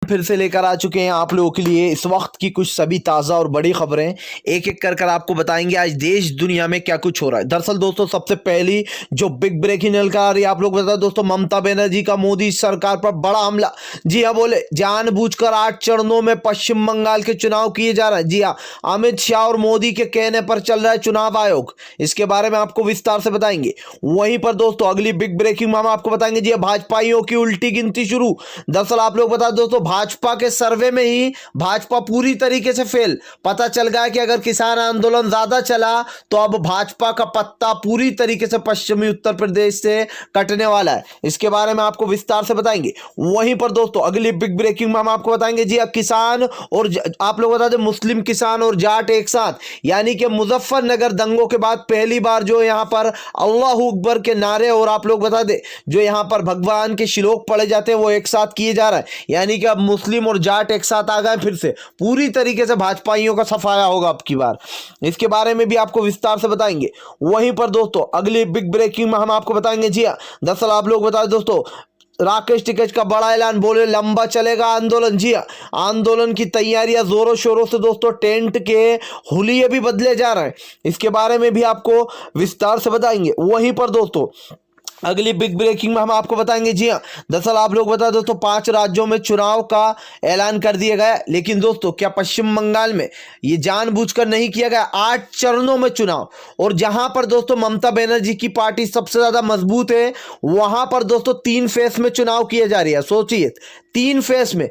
फिर से लेकर आ चुके हैं आप लोगों के लिए इस वक्त की कुछ सभी ताज़ा और बड़ी खबरें। एक एक कर आपको बताएंगे आज देश दुनिया में क्या कुछ हो रहा है। दरअसल दोस्तों सबसे पहली जो बिग ब्रेकिंग निकल कर आ रही है आप लोग बता दोस्तों, ममता बनर्जी का मोदी सरकार पर बड़ा हमला। जी हाँ, बोले जानबूझकर 8 चरणों में पश्चिम बंगाल के चुनाव किए जा रहे हैं। जी हाँ, अमित शाह और मोदी के कहने पर चल रहा है चुनाव आयोग। इसके बारे में आपको विस्तार से बताएंगे। वहीं पर दोस्तों अगली बिग ब्रेकिंग में हम आपको बताएंगे जी भाजपाइयों की उल्टी गिनती शुरू। दरअसल आप लोग बता दोस्तों भाजपा के सर्वे में ही भाजपा पूरी तरीके से फेल। पता चल गया कि अगर किसान आंदोलन ज्यादा चला तो अब भाजपा का पत्ता पूरी तरीके से पश्चिमी उत्तर प्रदेश से कटने वाला है। इसके बारे में आपको विस्तार से बताएंगे। वहीं पर दोस्तों अगली बिग ब्रेकिंग में हम आपको बताएंगे जी किसान और आप लोग बता दें मुस्लिम किसान और जाट एक साथ, यानी कि मुजफ्फरनगर दंगों के बाद पहली बार जो यहां पर अल्लाह अकबर के नारे और आप लोग बता दें जो यहां पर भगवान के श्लोक पढ़े जाते हैं वो एक साथ किए जा रहा है। यानी कि अब मुस्लिम और जाट एक साथ आ गए। फिर से पूरी तरीके से भाजपाइयों का सफाया होगा अब की बार। इसके बारे में भी आपको विस्तार से बताएंगे। वहीं पर दोस्तों अगली बिग ब्रेकिंग में हम आपको बताएंगे जी दरअसल आप लोग बताएं दोस्तों राकेश टिकैत का बड़ा ऐलान, बोले लंबा चलेगा आंदोलन। जी आंदोलन की तैयारियां जोरों शोरों से दोस्तों, टेंट के हुलिये भी बदले जा रहे हैं। इसके बारे में भी आपको विस्तार से बताएंगे। वहीं पर दोस्तों अगली बिग ब्रेकिंग में हम आपको बताएंगे जी हाँ दरअसल आप लोग बता दोस्तों 5 राज्यों में चुनाव का ऐलान कर दिया गया। लेकिन दोस्तों क्या पश्चिम बंगाल में ये जानबूझकर नहीं किया गया? 8 चरणों में चुनाव, और जहां पर दोस्तों ममता बनर्जी की पार्टी सबसे ज्यादा मजबूत है वहां पर दोस्तों 3 फेस में चुनाव किए जा रही है। सोचिए 3 फेस में,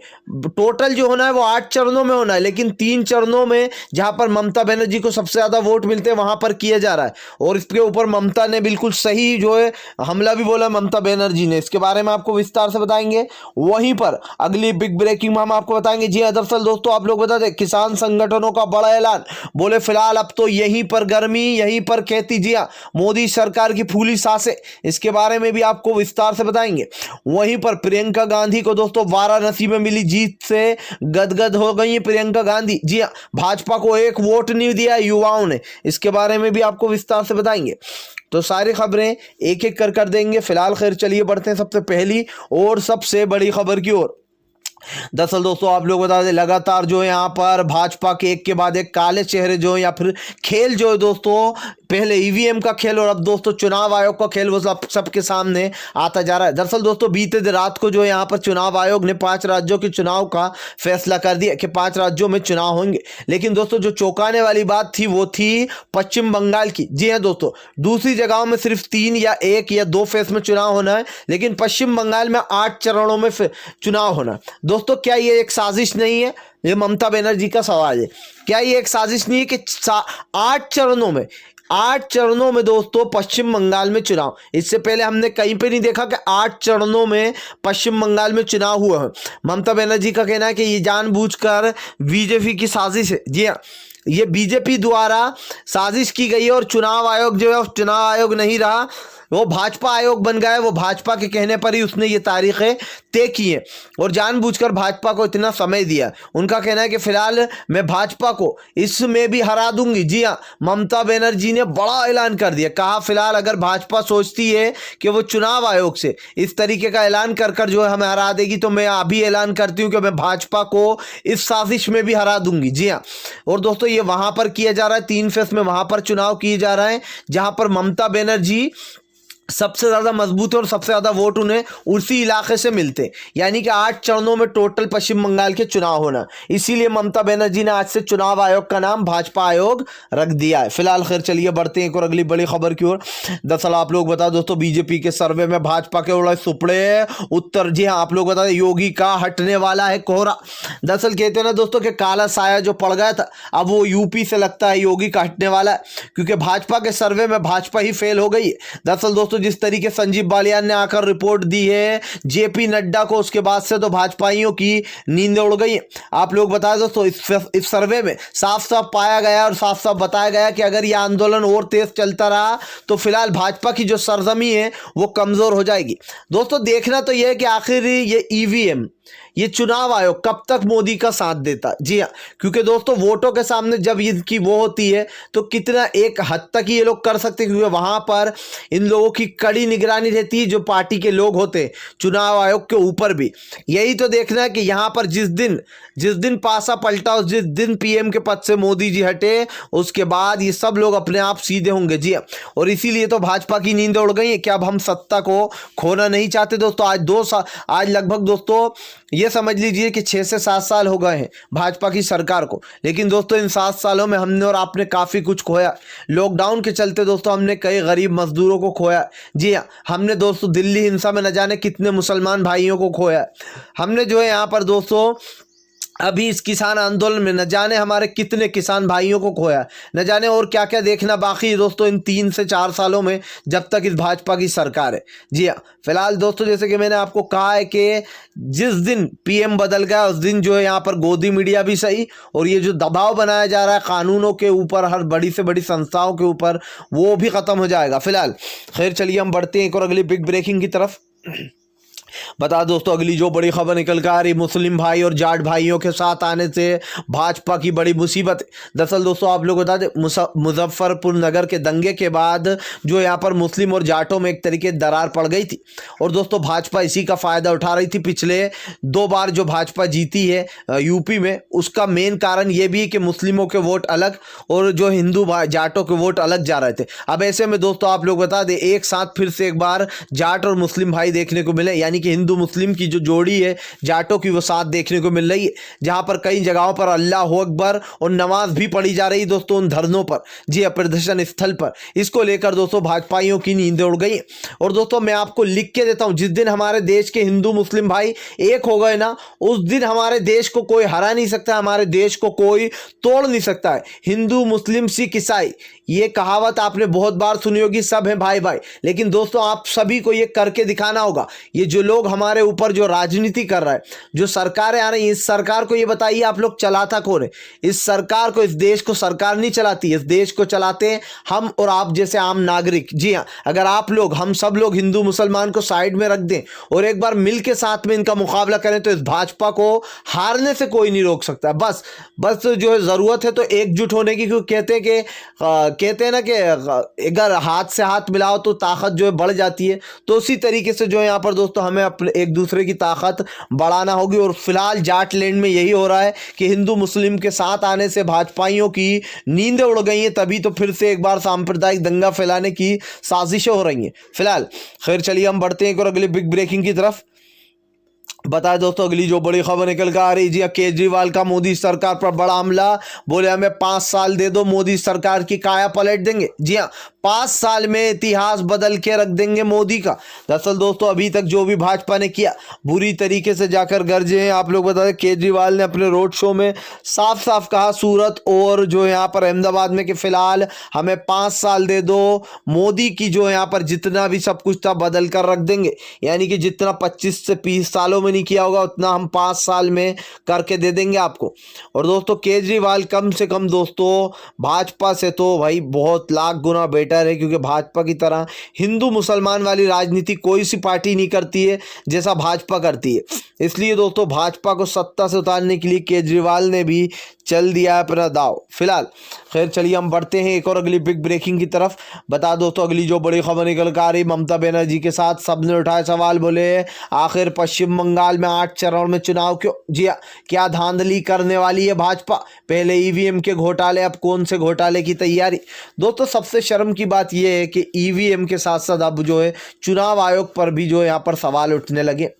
टोटल जो होना है वो 8 चरणों में होना है, लेकिन 3 चरणों में जहां पर ममता बनर्जी को सबसे ज्यादा वोट मिलते हैं वहां पर किया जा रहा है। और इसके ऊपर ममता ने बिल्कुल सही जो है हमला भी बोला ममता बनर्जी ने। इसके बारे में आपको विस्तार से बताएंगे। वहीं पर अगली बिग ब्रेकिंग में हम आपको बताएंगे जी दरअसल दोस्तों आप लोग बता दें किसान संगठनों का बड़ा ऐलान, बोले फिलहाल अब तो यहीं पर गर्मी यहीं पर खेती। जी हाँ, मोदी सरकार की फूली सांसें। इसके बारे में भी आपको विस्तार से बताएंगे। वहीं पर प्रियंका गांधी को दोस्तों वाराणसी में मिली जीत से गदगद हो गई है प्रियंका गांधी। जी हाँ, भाजपा को एक वोट नहीं दिया युवाओं ने। इसके बारे में भी आपको विस्तार से बताएंगे। तो सारी खबरें एक एक कर देंगे। फिलहाल खैर चलिए बढ़ते हैं सबसे पहली और सबसे बड़ी खबर की ओर। दरअसल दोस्तों आप लोग बता दें लगातार जो है यहाँ पर भाजपा के एक के बाद एक काले चेहरे जो है या फिर खेल जो है दोस्तों, पहले ईवीएम का खेल और अब दोस्तों चुनाव आयोग का खेल वो सबके सामने आता जा रहा है। दरअसल दोस्तों बीते देर रात को जो है यहाँ पर चुनाव आयोग ने 5 राज्यों के चुनाव का फैसला कर दिया कि 5 राज्यों में चुनाव होंगे। लेकिन दोस्तों जो चौंकाने वाली बात थी वो थी पश्चिम बंगाल की। जी हाँ दोस्तों, दूसरी जगहों में सिर्फ 3 या 1 या 2 फेस में चुनाव होना है, लेकिन पश्चिम बंगाल में 8 चरणों में चुनाव होना है। दोस्तों क्या ये एक साजिश नहीं है? ये ममता बनर्जी का सवाल है। क्या ये एक साजिश नहीं है कि 8 चरणों में दोस्तों पश्चिम बंगाल में चुनाव? इससे पहले हमने कहीं पे नहीं देखा कि 8 चरणों में पश्चिम बंगाल में चुनाव हुआ है। ममता बनर्जी का कहना है कि ये जानबूझकर बीजेपी की साजिश है। जी हाँ, ये बीजेपी द्वारा साजिश की गई है और चुनाव आयोग जो है चुनाव आयोग नहीं रहा, वो भाजपा आयोग बन गया है। वो भाजपा के कहने पर ही उसने ये तारीखें तय की हैं और जानबूझकर भाजपा को इतना समय दिया। उनका कहना है कि फिलहाल मैं भाजपा को इसमें भी हरा दूंगी। जी हाँ, ममता बनर्जी ने बड़ा ऐलान कर दिया, कहा फिलहाल अगर भाजपा सोचती है कि वो चुनाव आयोग से इस तरीके का ऐलान कर जो है हमें हरा देगी तो मैं अभी ऐलान करती हूँ कि मैं भाजपा को इस साजिश में भी हरा दूंगी। जी हाँ, और दोस्तों ये वहां पर किया जा रहा है 3 फेस में, वहां पर चुनाव किए जा रहे हैं जहां पर ममता बनर्जी सबसे ज्यादा मजबूत है और सबसे ज्यादा वोट उन्हें उसी इलाके से मिलते हैं। यानी कि 8 चरणों में टोटल पश्चिम बंगाल के चुनाव होना, इसीलिए ममता बनर्जी ने आज से चुनाव आयोग का नाम भाजपा आयोग रख दिया है। फिलहाल खैर चलिए बढ़ते हैं एक और अगली बड़ी खबर की ओर। दरअसल आप लोग बता दोस्तों बीजेपी के सर्वे में भाजपा के उड़े सुपड़े उत्तर। जी हाँ, आप लोग बता दें योगी का हटने वाला है कोहरा। दरअसल कहते हैं ना दोस्तों कि काला साया जो पड़ गया था अब वो यूपी से लगता है योगी का हटने वाला है, क्योंकि भाजपा के सर्वे में भाजपा ही फेल हो गई है। दरअसल दोस्तों जिस तरीके संजीव बालियान ने आकर रिपोर्ट दी है जेपी नड्डा को, उसके बाद से तो भाजपाइयों की नींद उड़ गई। आप लोग बता दोस्तों इस सर्वे में साफ साफ पाया गया और साफ साफ बताया गया कि अगर यह आंदोलन और तेज चलता रहा तो फिलहाल भाजपा की जो सरजमी है वो कमजोर हो जाएगी। दोस्तों देखना तो यह है कि आखिर ये ईवीएम ये चुनाव आयोग कब तक मोदी का साथ देता है? जी हाँ, क्योंकि दोस्तों वोटों के सामने जब इनकी वो होती है तो कितना एक हद तक ही ये लोग कर सकते हैं, क्योंकि वहां पर इन लोगों की कड़ी निगरानी रहती है जो पार्टी के लोग होते हैं चुनाव आयोग के ऊपर भी। यही तो देखना है कि यहाँ पर जिस दिन पासा पलटा, उस जिस दिन पीएम के पद से मोदी जी हटे, उसके बाद ये सब लोग अपने आप सीधे होंगे। जी हाँ, और इसीलिए तो भाजपा की नींद उड़ गई है कि अब हम सत्ता को खोना नहीं चाहते दोस्तों। आज लगभग दोस्तों ये समझ लीजिए कि 6 से 7 साल हो गए हैं भाजपा की सरकार को, लेकिन दोस्तों इन 7 सालों में हमने और आपने काफ़ी कुछ खोया। लॉकडाउन के चलते दोस्तों हमने कई गरीब मजदूरों को खोया। जी हाँ, हमने दोस्तों दिल्ली हिंसा में न जाने कितने मुसलमान भाइयों को खोया। हमने जो है यहाँ पर दोस्तों अभी इस किसान आंदोलन में न जाने हमारे कितने किसान भाइयों को खोया, न जाने और क्या क्या देखना बाकी है दोस्तों इन 3 से 4 सालों में जब तक इस भाजपा की सरकार है। जी हाँ, फिलहाल दोस्तों जैसे कि मैंने आपको कहा है कि जिस दिन पीएम बदल गया उस दिन जो है यहाँ पर गोदी मीडिया भी सही, और ये जो दबाव बनाया जा रहा है कानूनों के ऊपर, हर बड़ी से बड़ी संस्थाओं के ऊपर, वो भी ख़त्म हो जाएगा। फिलहाल खैर चलिए हम बढ़ते हैं एक और अगली बिग ब्रेकिंग की तरफ। बता दोस्तों अगली जो बड़ी खबर निकल कर आ रही, मुस्लिम भाई और जाट भाइयों के साथ आने से भाजपा की बड़ी मुसीबत। दरअसल दोस्तों आप लोग बता दें मुजफ्फरपुर नगर के दंगे के बाद जो यहाँ पर मुस्लिम और जाटों में एक तरीके दरार पड़ गई थी, और दोस्तों भाजपा इसी का फायदा उठा रही थी। पिछले 2 बार जो भाजपा जीती है यूपी में, उसका मेन कारण ये भी है कि मुस्लिमों के वोट अलग और जो हिंदू जाटों के वोट अलग जा रहे थे। अब ऐसे में दोस्तों आप लोग बता दें एक साथ फिर से एक बार जाट और मुस्लिम भाई देखने को मिले, यानी कि हिंदू मुस्लिम की जो जोड़ी है जाटों की वो साथ देखने को मिल रही है, जहां पर कई जगहों पर अल्लाह अकबर और नमाज भी पढ़ी जा रही दोस्तों उन धरनों पर, जी प्रदर्शन स्थल पर। इसको लेकर दोस्तों भाजपाइयों की नींद उड़ गई। और दोस्तों मैं आपको लिख के देता हूं, जिस दिन हमारे देश के हिंदू मुस्लिम भाई एक हो गए ना, उस दिन हमारे देश को कोई हरा नहीं सकता, हमारे देश को कोई तोड़ नहीं सकता है। हिंदू मुस्लिम सिख ईसाई, ये कहावत आपने बहुत बार सुनी होगी, सब है भाई भाई, लेकिन दोस्तों आप सभी को ये करके दिखाना होगा। ये जो लोग हमारे ऊपर जो राजनीति कर रहा है, जो सरकारें आ रही हैं, इस सरकार को ये बताइए आप लोग चलाता कौन है? इस सरकार को, इस देश को सरकार नहीं चलाती, इस देश को चलाते हैं हम और आप जैसे आम नागरिक। जी हाँ, अगर आप लोग, हम सब लोग हिंदू मुसलमान को साइड में रख दें और एक बार मिल के साथ में इनका मुकाबला करें तो इस भाजपा को हारने से कोई नहीं रोक सकता। बस जो है जरूरत है तो एकजुट होने की, क्योंकि कहते हैं ना कि अगर हाथ से हाथ मिलाओ तो ताकत जो है बढ़ जाती है, तो उसी तरीके से जो है यहाँ पर दोस्तों हमें अपने एक दूसरे की ताकत बढ़ाना होगी। और फिलहाल जाट लैंड में यही हो रहा है कि हिंदू मुस्लिम के साथ आने से भाजपाइयों की नींदें उड़ गई हैं, तभी तो फिर से एक बार सांप्रदायिक दंगा फैलाने की साजिशें हो रही हैं। फिलहाल खैर चलिए हम बढ़ते हैं एक और अगली बिग ब्रेकिंग की तरफ। बताए दोस्तों अगली जो बड़ी खबर निकल कर आ रही, जी केजरीवाल का मोदी सरकार पर बड़ा हमला। बोले हमें 5 साल दे दो, मोदी सरकार की काया पलट देंगे। जी हाँ, 5 साल में इतिहास बदल के रख देंगे मोदी का। दरअसल दोस्तों अभी तक जो भी भाजपा ने किया बुरी तरीके से जाकर गरजे हैं। आप लोग बता दें केजरीवाल ने अपने रोड शो में साफ साफ कहा सूरत और जो यहाँ पर अहमदाबाद में कि फिलहाल हमें 5 साल दे दो, मोदी की जो यहाँ पर जितना भी सब कुछ था बदल कर रख देंगे। यानी कि जितना 25 से 30 सालों में नहीं किया होगा उतना हम 5 साल में करके दे देंगे आपको। और दोस्तों केजरीवाल कम से कम दोस्तों भाजपा से तो भाई बहुत लाख गुना बेटर है, क्योंकि भाजपा की तरह हिंदू मुसलमान वाली राजनीति कोई सी पार्टी नहीं करती है जैसा भाजपा करती है। इसलिए दोस्तों भाजपा को सत्ता से उतारने के लिए केजरीवाल ने भी चल दिया है अपना दाव। फिलहाल खैर चलिए हम बढ़ते हैं एक और अगली बिग ब्रेकिंग की तरफ। बता दोस्तों अगली जो बड़ी खबर निकल कर आ रही, ममता बनर्जी के साथ सबने उठाए सवाल। बोले आखिर पश्चिम बंगाल में 8 चरण में चुनाव क्यों? जी हाँ, क्या धांधली करने वाली है भाजपा? पहले ईवीएम के घोटाले, अब कौन से घोटाले की तैयारी? दोस्तों सबसे शर्म की बात यह है कि ईवीएम के साथ साथ अब जो है चुनाव आयोग पर भी जो है यहाँ पर सवाल उठने लगे।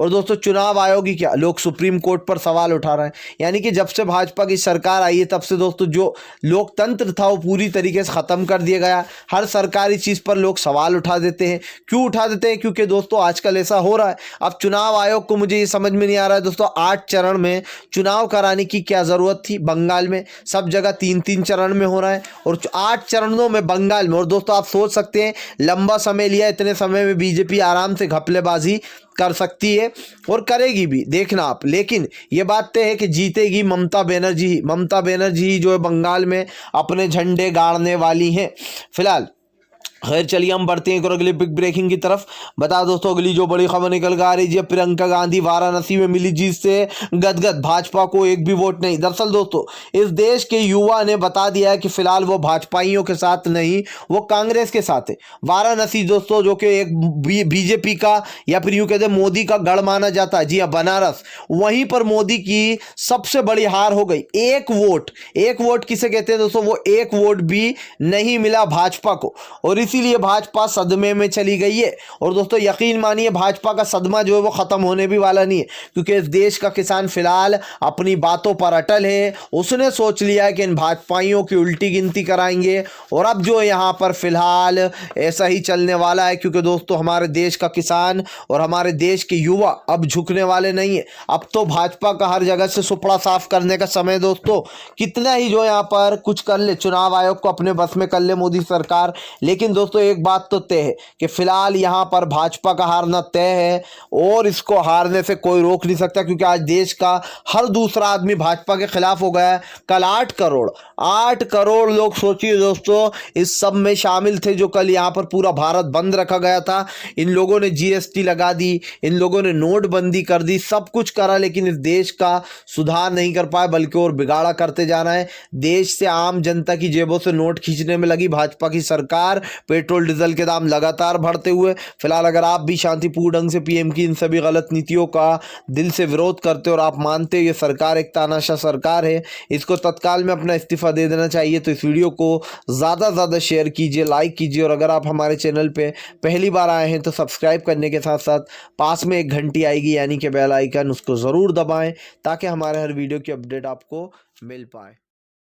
और दोस्तों चुनाव आयोग ही क्या, लोग सुप्रीम कोर्ट पर सवाल उठा रहे हैं। यानी कि जब से भाजपा की सरकार आई है तब से दोस्तों जो लोकतंत्र था वो पूरी तरीके से ख़त्म कर दिया गया। हर सरकारी चीज़ पर लोग सवाल उठा देते हैं। क्यों उठा देते हैं? क्योंकि दोस्तों आजकल ऐसा हो रहा है। अब चुनाव आयोग को मुझे ये समझ में नहीं आ रहा है दोस्तों 8 चरण में चुनाव कराने की क्या ज़रूरत थी? बंगाल में सब जगह 3-3 चरण में हो रहा है और 8 चरणों में बंगाल में। और दोस्तों आप सोच सकते हैं लंबा समय लिया, इतने समय में बीजेपी आराम से घपलेबाजी कर सकती है और करेगी भी, देखना आप। लेकिन ये बात तय है कि जीतेगी ममता बनर्जी ही जो है बंगाल में अपने झंडे गाड़ने वाली हैं। फिलहाल खैर चलिए हम बढ़ते हैं एक और अगली बिग ब्रेकिंग की तरफ। बता दोस्तों अगली जो बड़ी खबर निकल कर आ रही है, प्रियंका गांधी वाराणसी में मिली जीत से गदगद, भाजपा को एक भी वोट नहीं। दरअसल दोस्तों इस देश के युवा ने बता दिया है कि फिलहाल वो भाजपाइयों के साथ नहीं, वो कांग्रेस के साथ है। वाराणसी दोस्तों जो कि एक बीजेपी का या फिर यूं कहते हैं मोदी का गढ़ माना जाता है, जी हाँ बनारस, वहीं पर मोदी की सबसे बड़ी हार हो गई। एक वोट किसे कहते हैं दोस्तों, वो एक वोट भी नहीं मिला भाजपा को, और इसीलिए भाजपा सदमे में चली गई है। और दोस्तों यकीन मानिए भाजपा का सदमा जो है वो खत्म होने भी वाला नहीं है, क्योंकि इस देश का किसान फिलहाल अपनी बातों पर अटल है। उसने सोच लिया है कि इन भाजपाइयों की उल्टी गिनती कराएंगे, और अब जो यहाँ पर फिलहाल ऐसा ही चलने वाला है, क्योंकि दोस्तों हमारे देश का किसान और हमारे देश के युवा अब झुकने वाले नहीं है। अब तो भाजपा का हर जगह से सुपड़ा साफ करने का समय दोस्तों, कितना ही जो यहाँ पर कुछ कर ले, चुनाव आयोग को अपने बस में कर ले मोदी सरकार, लेकिन दोस्तों एक बात तो तय है कि फिलहाल यहां पर भाजपा का हारना तय है, और इसको हारने से कोई रोक नहीं सकता, क्योंकि आज देश का हर दूसरा आदमी भाजपा के खिलाफ हो गया है। कल 8 करोड़ लोग, सोचिए दोस्तों, इस सब में शामिल थे जो कल यहां पर पूरा भारत बंद रखा गया था। इन लोगों ने जीएसटी लगा दी, इन लोगों ने नोटबंदी कर दी, सब कुछ करा, लेकिन इस देश का सुधार नहीं कर पाए, बल्कि और बिगाड़ा करते जाना है। देश से आम जनता की जेबों से नोट खींचने में लगी भाजपा की सरकार, पेट्रोल डीजल के दाम लगातार बढ़ते हुए। फिलहाल अगर आप भी शांतिपूर्ण ढंग से पीएम की इन सभी गलत नीतियों का दिल से विरोध करते हो और आप मानते हो ये सरकार एक तानाशाह सरकार है, इसको तत्काल में अपना इस्तीफा दे देना चाहिए। तो इस वीडियो को ज़्यादा से ज़्यादा शेयर कीजिए, लाइक कीजिए, और अगर आप हमारे चैनल पे पहली बार आए हैं तो सब्सक्राइब करने के साथ साथ पास में एक घंटी आएगी यानी कि बेल आइकन, उसको ज़रूर दबाएँ ताकि हमारे हर वीडियो की अपडेट आपको मिल पाए।